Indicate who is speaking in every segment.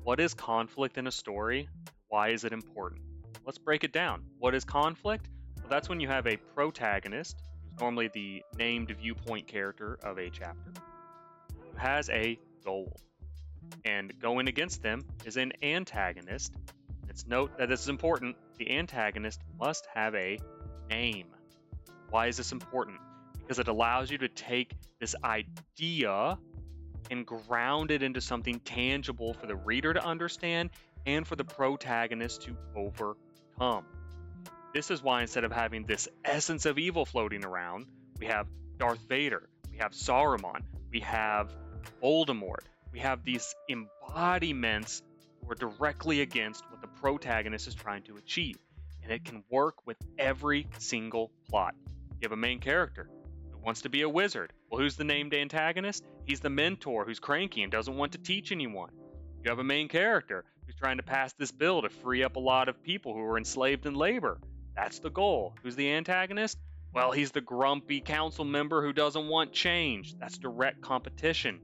Speaker 1: What is conflict in a story? Why is it important? Let's break it down. What is conflict? Well, that's when you have a protagonist, who's normally the named viewpoint character of a chapter, who has a goal. And going against them is an antagonist. Let's note that this is important. The antagonist must have a name. Why is this important? Because it allows you to take this idea and ground it into something tangible for the reader to understand and for the protagonist to overcome. This is why instead of having this essence of evil floating around, we have Darth Vader, we have Saruman, we have Voldemort, we have these embodiments who are directly against what the protagonist is trying to achieve. And it can work with every single plot. You have a main character who wants to be a wizard. Well, who's the named antagonist? He's the mentor who's cranky and doesn't want to teach anyone. You have a main character who's trying to pass this bill to free up a lot of people who are enslaved in labor. That's the goal. Who's the antagonist? Well, he's the grumpy council member who doesn't want change. That's direct competition.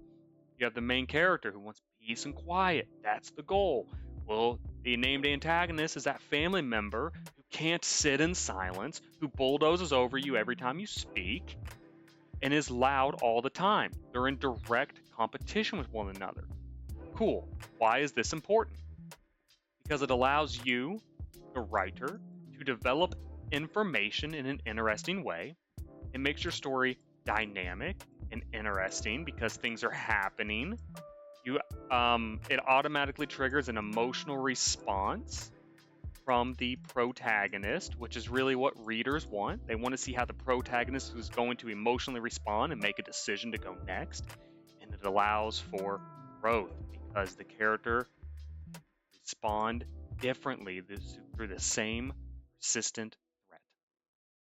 Speaker 1: You have the main character who wants peace and quiet. That's the goal. Well, the named antagonist is that family member who can't sit in silence, who bulldozes over you every time you speak, and is loud all the time. They're in direct competition with one another. Cool. Why is this important? Because it allows you, the writer, to develop information in an interesting way. It makes your story dynamic and interesting because things are happening. It automatically triggers an emotional response from the protagonist, which is really what readers want. They want to see how the protagonist is going to emotionally respond and make a decision to go next. And it allows for growth because the character respond differently through the same persistent